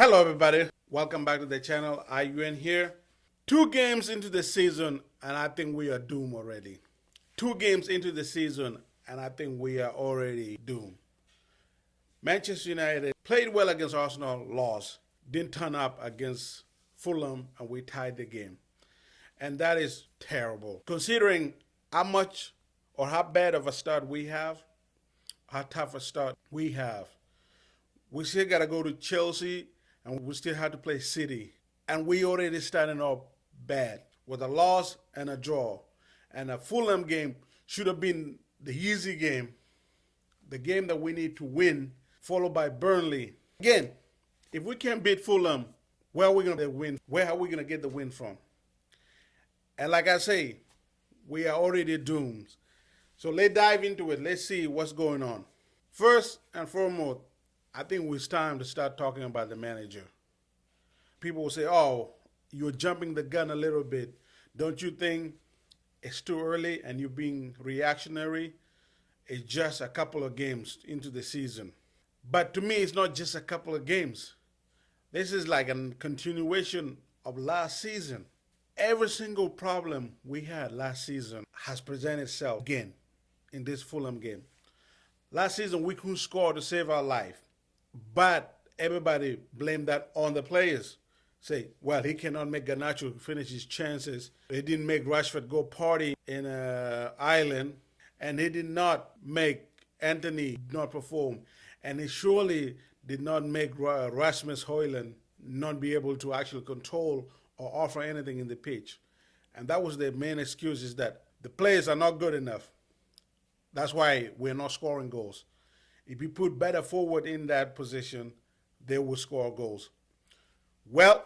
Hello, everybody. Welcome back to the channel. IUN here. 2 games into the season, and I think we are doomed already. 2 games into the season, and I think we are already doomed. Manchester United played well against Arsenal, lost. Didn't turn up against Fulham, and we tied the game. And that is terrible. Considering how much or how bad of a start we have, how tough a start we have. We still got to go to Chelsea, and we still have to play City. And we already starting off bad with a loss and a draw. And a Fulham game should have been the easy game, the game that we need to win, followed by Burnley. Again, if we can't beat Fulham, where are we going to win? Where are we going to get the win from? And like I say, we are already doomed. So let's dive into it. Let's see what's going on. First and foremost, I think it's time to start talking about the manager. People will say, oh, you're jumping the gun a little bit. Don't you think it's too early and you're being reactionary? It's just a couple of games into the season. But to me, it's not just a couple of games. This is like a continuation of last season. Every single problem we had last season has presented itself again in this Fulham game. Last season, we couldn't score to save our life. But everybody blamed that on the players. Say, well, he cannot make Garnacho finish his chances. He didn't make Rashford go party in Ireland. And he did not make Anthony not perform. And he surely did not make Rasmus Højlund not be able to actually control or offer anything in the pitch. And that was the main excuse, is that the players are not good enough. That's why we're not scoring goals. If you put better forward in that position, they will score goals. Well,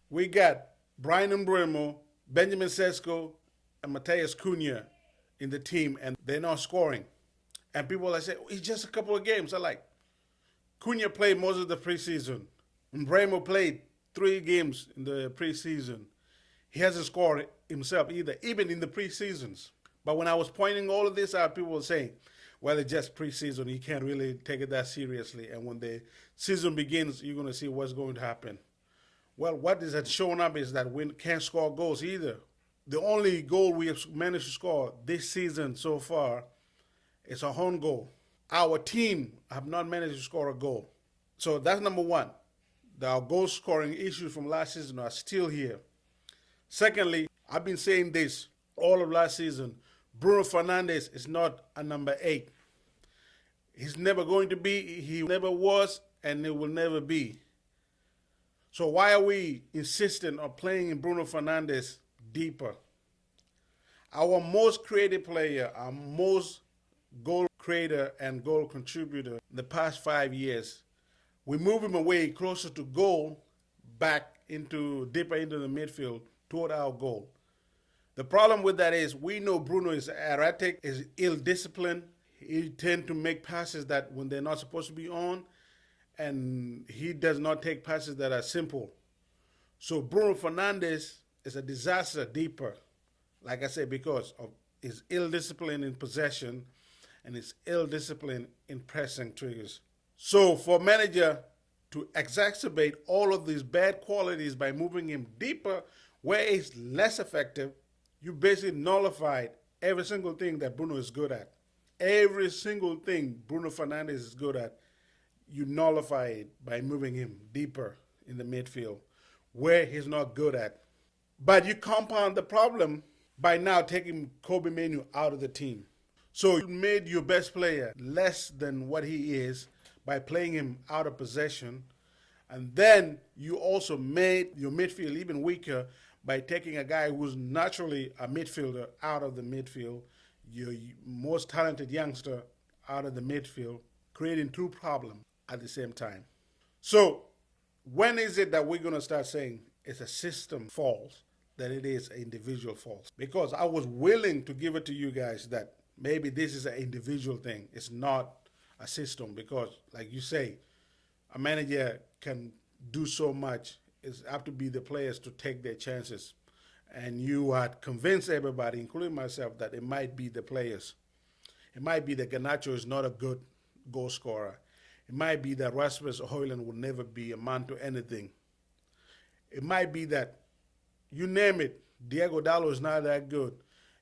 we got Bryan Mbeumo, Benjamin Sesko, and Matheus Cunha in the team, and they're not scoring. And people are saying, it's just a couple of games. I'm like, Cunha played most of the preseason. Mbeumo played 3 games in the preseason. He hasn't scored himself either, even in the preseasons. But when I was pointing all of this out, people were saying, well, it's just preseason. You can't really take it that seriously. And when the season begins, you're going to see what's going to happen. Well, what is showing up is that we can't score goals either. The only goal we have managed to score this season so far is a own goal. Our team have not managed to score a goal. So that's number one. Our goal scoring issues from last season are still here. Secondly, I've been saying this all of last season. Bruno Fernandes is not a number 8. He's never going to be, he never was, and it will never be. So why are we insisting on playing in Bruno Fernandes deeper? Our most creative player, our most goal creator and goal contributor in the past 5 years, we move him away closer to goal, back deeper into the midfield toward our goal. The problem with that is we know Bruno is erratic, is ill-disciplined. He tends to make passes that when they're not supposed to be on, and he does not take passes that are simple. So Bruno Fernandes is a disaster deeper, like I said, because of his ill-discipline in possession and his ill-discipline in pressing triggers. So for a manager to exacerbate all of these bad qualities by moving him deeper where he's less effective, you basically nullified every single thing that Bruno is good at. Every single thing Bruno Fernandes is good at, you nullify it by moving him deeper in the midfield where he's not good at. But you compound the problem by now taking Kobbie Mainoo out of the team. So you made your best player less than what he is by playing him out of possession. And then you also made your midfield even weaker by taking a guy who's naturally a midfielder out of the midfield, your most talented youngster out of the midfield, creating 2 problems at the same time. So when is it that we're going to start saying it's a system fault than it is an individual fault? Because I was willing to give it to you guys that maybe this is an individual thing. It's not a system, because like you say, a manager can do so much. It's up to be the players to take their chances. And you had convinced everybody, including myself, that it might be the players. It might be that Garnacho is not a good goal scorer. It might be that Rasmus Højlund will never be a man to anything. It might be that, you name it, Diego Dallo is not that good.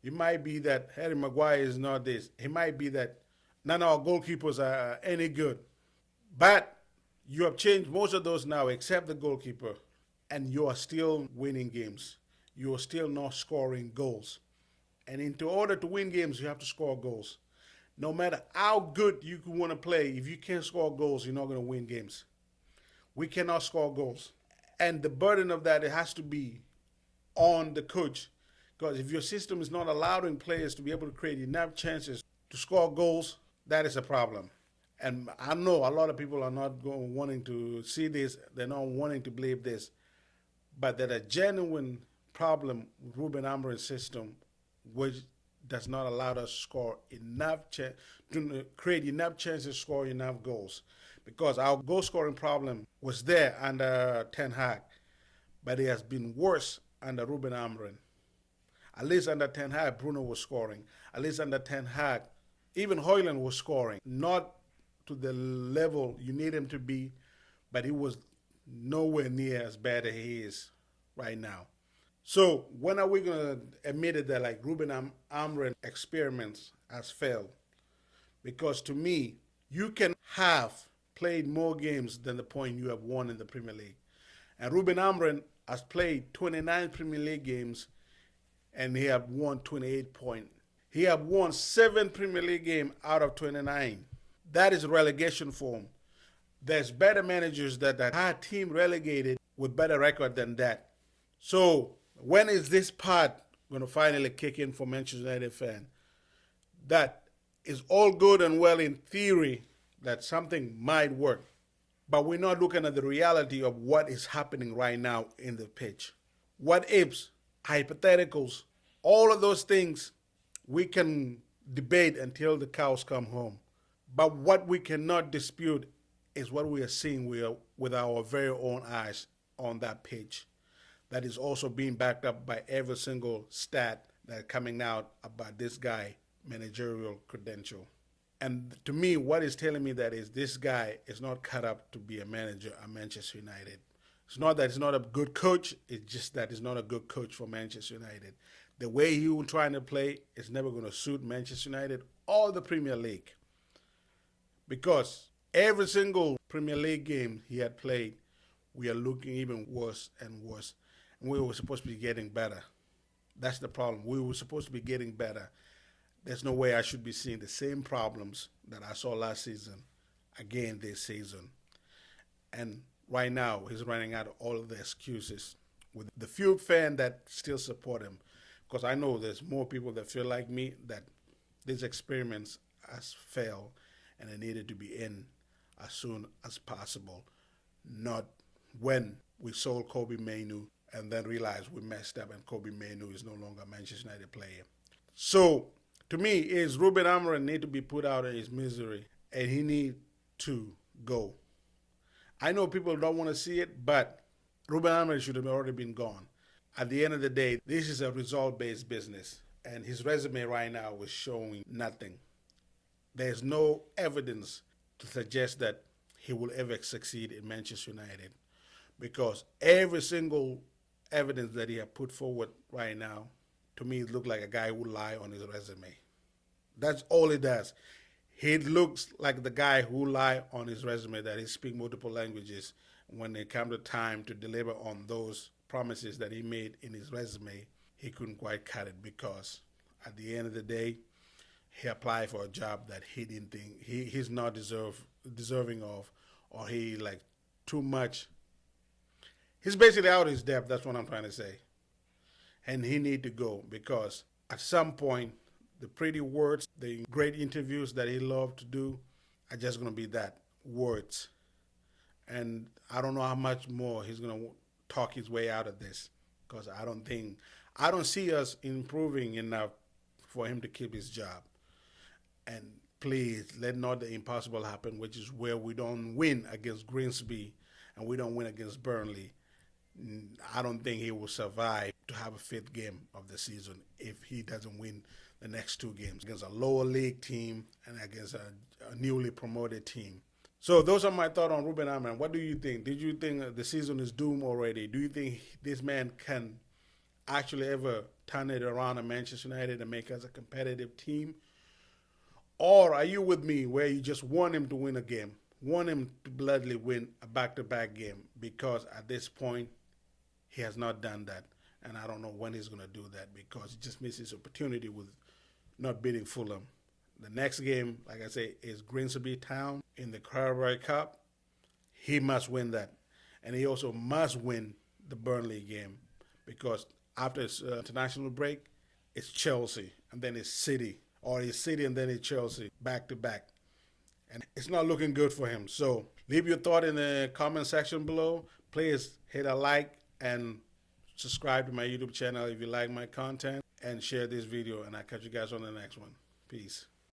It might be that Harry Maguire is not this. It might be that none of our goalkeepers are any good. But you have changed most of those now, except the goalkeeper, and you are still winning games. You are still not scoring goals. And in order to win games, you have to score goals. No matter how good you want to play, if you can't score goals, you're not going to win games. We cannot score goals. And the burden of that, it has to be on the coach. Because if your system is not allowing players to be able to create enough chances to score goals, that is a problem. And I know a lot of people are not wanting to see this. They're not wanting to believe this. But there's a genuine problem with Ruben Amorim's system, which does not allow us to score enough, to create enough chances to score enough goals. Because our goal scoring problem was there under Ten Hag, but it has been worse under Ruben Amorim. At least under Ten Hag, Bruno was scoring. At least under Ten Hag, even Højlund was scoring. Not to the level you need him to be, but he was nowhere near as bad as he is right now. So when are we going to admit it that like Ruben Amorim experiments has failed? Because to me, you can have played more games than the point you have won in the Premier League. And Ruben Amorim has played 29 Premier League games and he have won 28 points. He have won 7 Premier League games out of 29. That is relegation form. There's better managers that had team relegated with better record than that. So when is this part going to finally kick in for Manchester United fan? That is all good and well in theory that something might work, but we're not looking at the reality of what is happening right now in the pitch. What ifs, hypotheticals, all of those things we can debate until the cows come home. But what we cannot dispute is what we are seeing with our very own eyes on that pitch. That is also being backed up by every single stat that's coming out about this guy managerial credential. And to me, what is telling me that is this guy is not cut up to be a manager at Manchester United. It's not that he's not a good coach, it's just that he's not a good coach for Manchester United. The way he was trying to play is never going to suit Manchester United or the Premier League. Because every single Premier League game he had played, we are looking even worse and worse. And we were supposed to be getting better. That's the problem. We were supposed to be getting better. There's no way I should be seeing the same problems that I saw last season again this season. And right now, he's running out of all of the excuses with the few fans that still support him. Because I know there's more people that feel like me that these experiments has failed and they needed to be in as soon as possible. Not when we sold Kobe Mainoo and then realized we messed up and Kobe Mainoo is no longer a Manchester United player. So, to me, is Ruben Amorim need to be put out of his misery and he need to go. I know people don't want to see it, but Ruben Amorim should have already been gone. At the end of the day, this is a result-based business, and his resume right now is showing nothing. There's no evidence to suggest that he will ever succeed in Manchester United because every single evidence that he has put forward right now, to me, it looks like a guy who lied on his resume. That's all it does. He looks like the guy who lied on his resume that he speaks multiple languages. When it comes to time to deliver on those promises that he made in his resume, he couldn't quite cut it because at the end of the day, he applied for a job that he didn't think he's not deserving of, or he like too much. He's basically out of his depth. That's what I'm trying to say. And he need to go because at some point, the pretty words, the great interviews that he loved to do are just going to be that, words. And I don't know how much more he's going to talk his way out of this because I don't see us improving enough for him to keep his job. And please, let not the impossible happen, which is where we don't win against Grimsby and we don't win against Burnley. I don't think he will survive to have a fifth game of the season if he doesn't win the next two games against a lower league team and against a newly promoted team. So those are my thoughts on Ruben Amram. What do you think? Did you think the season is doomed already? Do you think this man can actually ever turn it around at Manchester United and make us a competitive team? Or are you with me where you just want him to win a game? Want him to bloodily win a back-to-back game? Because at this point, he has not done that. And I don't know when he's going to do that because he just missed his opportunity with not beating Fulham. The next game, like I say, is Grimsby Town in the Carabao Cup. He must win that. And he also must win the Burnley game because after his international break, it's Chelsea and then it's City. Or it's City and then it's Chelsea back to back. And it's not looking good for him. So leave your thought in the comment section below. Please hit a like and subscribe to my YouTube channel if you like my content. And share this video. And I'll catch you guys on the next one. Peace.